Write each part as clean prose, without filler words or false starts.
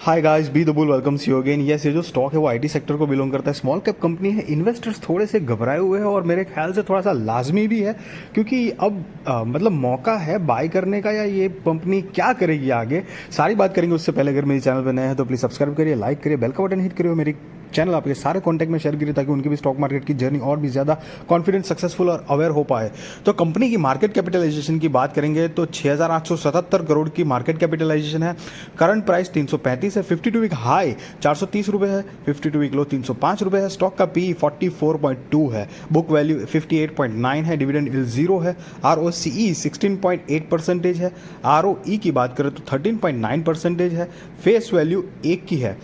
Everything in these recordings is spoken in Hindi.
Hi guys, be the bull welcomes you again. Yes, ये जो स्टॉक है वो आईटी सेक्टर को बिलोंग करता है, स्मॉल कैप कंपनी है। इन्वेस्टर्स थोड़े से घबराए हुए हैं और मेरे ख्याल से थोड़ा सा लाजमी भी है, क्योंकि अब मतलब मौका है बाय करने का, या ये कंपनी क्या करेगी आगे, सारी बात करेंगे। उससे पहले अगर मेरे चैनल पर नए हैं तो प्लीज़ सब्सक्राइब करिए, लाइक करिए, बेल का बटन हिट करिए, मेरी चैनल आपके सारे कॉन्टैक्ट में शेयर करिए ताकि उनकी भी स्टॉक मार्केट की जर्नी और भी ज़्यादा कॉन्फिडेंट, सक्सेसफुल और अवेयर हो पाए। तो कंपनी की मार्केट कैपिटलाइजेशन की बात करेंगे तो 6,877 करोड़ की मार्केट कैपिटलाइजेशन है। करंट प्राइस 335 है। 52 वीक हाई 430 रुपये है, 52 वीक लो 305 रुपये है। स्टॉक का पी 44.2 है, बुक वैल्यू 58.9 है, डिविडेंड यील्ड 0 है, ROCE 16.8% है, ROE की बात करें तो 13.9% है, फेस वैल्यू 1 की है।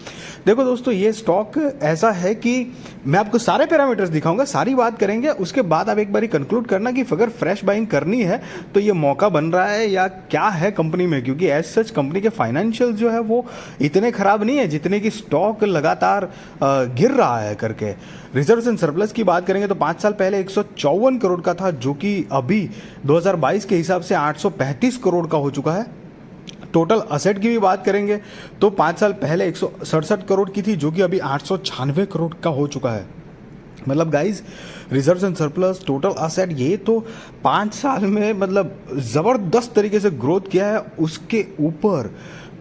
देखो दोस्तों, ये स्टॉक ऐसा है कि मैं आपको सारे पैरामीटर्स दिखाऊंगा, सारी बात करेंगे, उसके बाद आप एक बारी कंक्लूड करना कि अगर फ्रेश बाइंग करनी है तो ये मौका बन रहा है या क्या है कंपनी में, क्योंकि एज सच कंपनी के फाइनेंशियल जो है वो इतने खराब नहीं है जितने की स्टॉक लगातार गिर रहा है करके। रिजर्व्स एंड सरप्लस की बात करेंगे तो 5 साल पहले 154 करोड़ का था, जो कि अभी 2022 के हिसाब से 835 करोड़ का हो चुका है। टोटल असेट की भी बात करेंगे तो 5 साल पहले 167 करोड़ की थी, जो कि अभी 896 करोड़ का हो चुका है। मतलब guys, reserves and surplus, total asset, ये तो 5 साल में मतलब ज़बरदस्त तरीके से ग्रोथ किया है। उसके ऊपर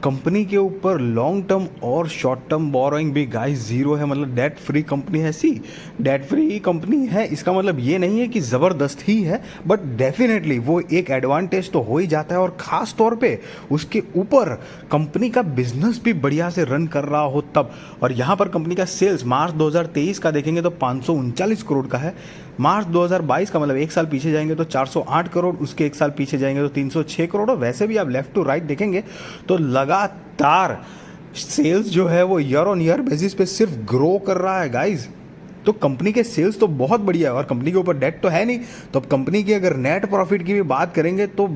कंपनी के ऊपर लॉन्ग टर्म और शॉर्ट टर्म बोरोइंग भी गाइस जीरो है, मतलब डेट फ्री कंपनी है। सी, डेट फ्री कंपनी है, इसका मतलब ये नहीं है कि ज़बरदस्त ही है, बट डेफिनेटली वो एक एडवांटेज तो हो ही जाता है। और ख़ास तौर पे उसके ऊपर कंपनी का बिजनेस भी बढ़िया से रन कर रहा हो तब। और यहाँ पर कंपनी का सेल्स मार्च 2023 का देखेंगे तो 539 करोड़ का है। मार्च 2022 का मतलब एक साल पीछे जाएंगे तो 408 करोड़, उसके एक साल पीछे जाएंगे तो 306 करोड़। और वैसे भी आप लेफ्ट टू राइट देखेंगे तो लगातार सेल्स जो है वो ईयर ऑन ईयर बेसिस पे सिर्फ ग्रो कर रहा है गाइज। तो कंपनी के सेल्स तो बहुत बढ़िया है और कंपनी के ऊपर डेट तो है नहीं। तो अब कंपनी की अगर नेट प्रॉफिट की भी बात करेंगे तो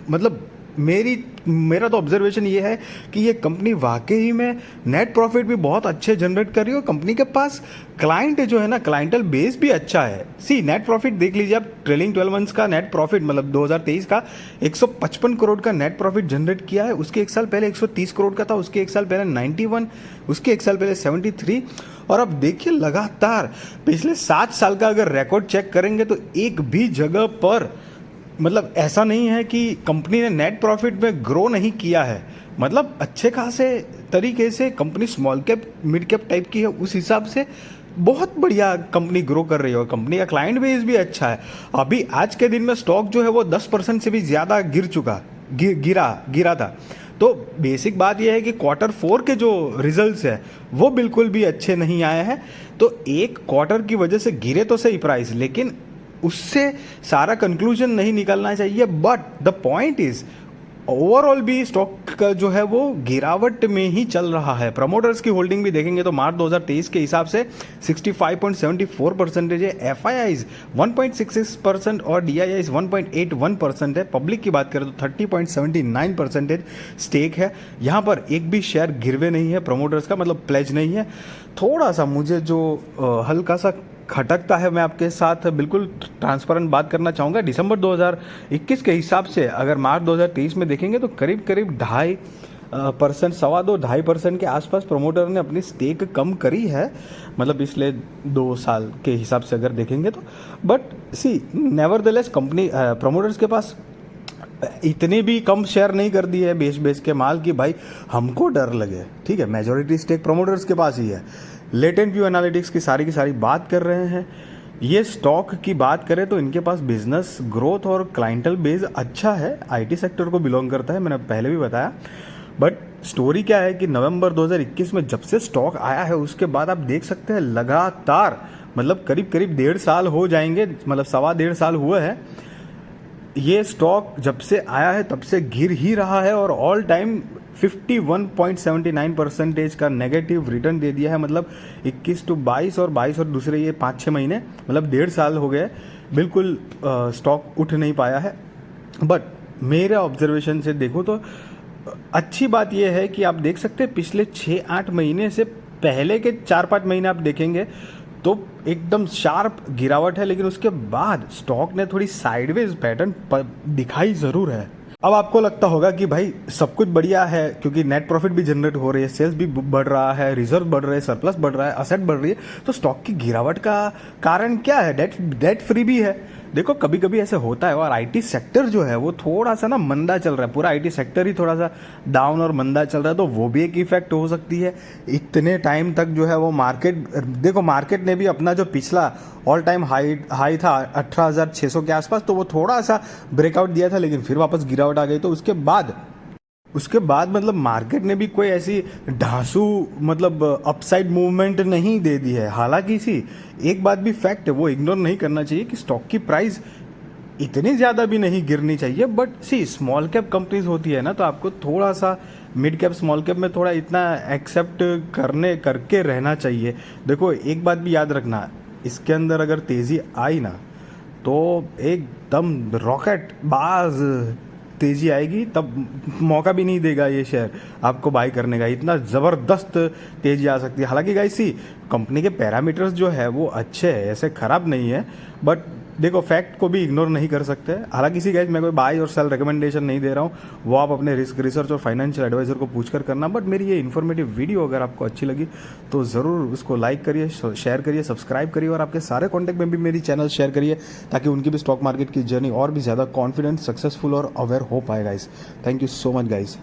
मतलब मेरा तो ऑब्जर्वेशन ये है कि ये कंपनी वाकई में नेट प्रॉफिट भी बहुत अच्छे जनरेट कर रही है। और कंपनी के पास क्लाइंट जो है ना, क्लाइंटल बेस भी अच्छा है। सी, नेट प्रॉफिट देख लीजिए आप, ट्रेलिंग 12 मंथ्स का नेट प्रॉफिट मतलब 2023 का 155 करोड़ का नेट प्रॉफिट जनरेट किया है। उसके एक साल पहले 130 करोड़ का था, उसके एक साल पहले 91, उसके एक साल पहले 73। और अब देखिए लगातार पिछले 7 साल का अगर रिकॉर्ड चेक करेंगे तो एक भी जगह पर मतलब ऐसा नहीं है कि कंपनी ने नेट प्रॉफिट में ग्रो नहीं किया है। मतलब अच्छे खासे तरीके से company small cap mid cap type की है, उस हिसाब से बहुत बढ़िया कंपनी ग्रो कर रही है। और कंपनी का क्लाइंट बेस भी अच्छा है। अभी आज के दिन में स्टॉक जो है वो 10% से भी ज़्यादा गिरा था। तो बेसिक बात यह है कि Q4 के जो रिजल्ट्स है वो बिल्कुल भी अच्छे नहीं आए हैं। तो एक क्वार्टर की वजह से गिरे तो सही प्राइस, लेकिन उससे सारा कंक्लूजन नहीं निकलना चाहिए। But the point is overall भी स्टॉक का जो है वो गिरावट में ही चल रहा है। प्रमोटर्स की होल्डिंग भी देखेंगे तो मार्च 2023 के हिसाब से 65.74% है, FIIs 1.66% और DIIs 1.81% है। पब्लिक की बात करें तो 30.79% स्टेक है। यहाँ पर एक भी शेयर गिरवे नहीं है प्रमोटर्स का, मतलब प्लेज नहीं है। थोड़ा सा मुझे जो हल्का सा खटकता है, मैं आपके साथ बिल्कुल ट्रांसपेरेंट बात करना चाहूँगा। दिसंबर 2021 के हिसाब से अगर मार्च 2023 में देखेंगे तो करीब 2.5%, 2.5% के आसपास प्रमोटर ने अपनी स्टेक कम करी है, मतलब पिछले 2 साल के हिसाब से अगर देखेंगे तो। But see, nevertheless company promoters के पास इतने भी कम शेयर नहीं कर दिए है बेच के माल की भाई हमको डर लगे। ठीक है, मेजॉरिटी स्टेक प्रमोटर्स के पास ही है। लेटेंट व्यू एनालिटिक्स की सारी बात कर रहे हैं। ये स्टॉक की बात करें तो इनके पास बिजनेस ग्रोथ और क्लाइंटल बेस अच्छा है, आईटी सेक्टर को बिलोंग करता है, मैंने पहले भी बताया। बट स्टोरी क्या है कि नवंबर 2021 में जब से स्टॉक आया है उसके बाद आप देख सकते हैं लगातार मतलब करीब 1.5 साल हो जाएंगे, मतलब 1.25 साल हुए हैं ये स्टॉक जब से आया है तब से गिर ही रहा है। और ऑल टाइम 51.79% का नेगेटिव रिटर्न दे दिया है। मतलब 21-22 और 22 और दूसरे ये 5-6 महीने, मतलब 1.5 साल हो गए बिल्कुल स्टॉक उठ नहीं पाया है। बट मेरे ऑब्जर्वेशन से देखो तो अच्छी बात यह है कि आप देख सकते हैं पिछले 6-8 महीने से पहले के 4-5 महीने आप देखेंगे तो एकदम शार्प गिरावट है, लेकिन उसके बाद स्टॉक ने थोड़ी साइडवेज पैटर्न दिखाई ज़रूर है। अब आपको लगता होगा कि भाई सब कुछ बढ़िया है क्योंकि नेट प्रॉफिट भी जनरेट हो रही है, सेल्स भी बढ़ रहा है, रिजर्व बढ़ रहे हैं, सरप्लस बढ़ रहा है, असेट बढ़ रही है, तो स्टॉक की गिरावट का कारण क्या है? डेट फ्री भी है। देखो कभी कभी ऐसे होता है, और आईटी सेक्टर जो है वो थोड़ा सा ना मंदा चल रहा है, पूरा आईटी सेक्टर ही थोड़ा सा डाउन और मंदा चल रहा है, तो वो भी एक इफेक्ट हो सकती है। इतने टाइम तक जो है वो मार्केट, देखो मार्केट ने भी अपना जो पिछला ऑल टाइम हाई था 18,600 के आसपास, तो वो थोड़ा सा ब्रेकआउट दिया था, लेकिन फिर वापस गिरावट आ गई। तो उसके बाद मतलब मार्केट ने भी कोई ऐसी ढांसू मतलब अपसाइड मूवमेंट नहीं दे दी है। हालांकि इसी एक बात भी फैक्ट है, वो इग्नोर नहीं करना चाहिए कि स्टॉक की प्राइस इतनी ज़्यादा भी नहीं गिरनी चाहिए। But see small cap companies होती है ना, तो आपको थोड़ा सा मिड कैप स्मॉल कैप में थोड़ा इतना एक्सेप्ट करके रहना चाहिए। देखो एक बात भी याद रखना, इसके अंदर अगर तेज़ी आई ना तो एकदम रॉकेट बाज तेजी आएगी, तब मौका भी नहीं देगा ये शेयर आपको बाई करने का, इतना ज़बरदस्त तेजी आ सकती है। हालांकि गाइस सी कंपनी के पैरामीटर्स जो है वो अच्छे हैं, ऐसे ख़राब नहीं है, बट देखो फैक्ट को भी इग्नोर नहीं कर सकते। हालांकि सी गाइस मैं कोई बाई और सेल रिकमेंडेशन नहीं दे रहा हूँ, वो आप अपने रिस्क रिसर्च और फाइनेंशियल एडवाइजर को पूछकर करना। बट मेरी ये इन्फॉर्मेटिव वीडियो अगर आपको अच्छी लगी तो ज़रूर उसको लाइक करिए, शेयर करिए, सब्सक्राइब करिए, और आपके सारे कॉन्टैक्ट में भी मेरी चैनल शेयर करिए, ताकि उनकी भी स्टॉक मार्केट की जर्नी और भी ज़्यादा कॉन्फिडेंट, सक्सेसफुल और अवेयर हो पाए guys. Thank you so much guys.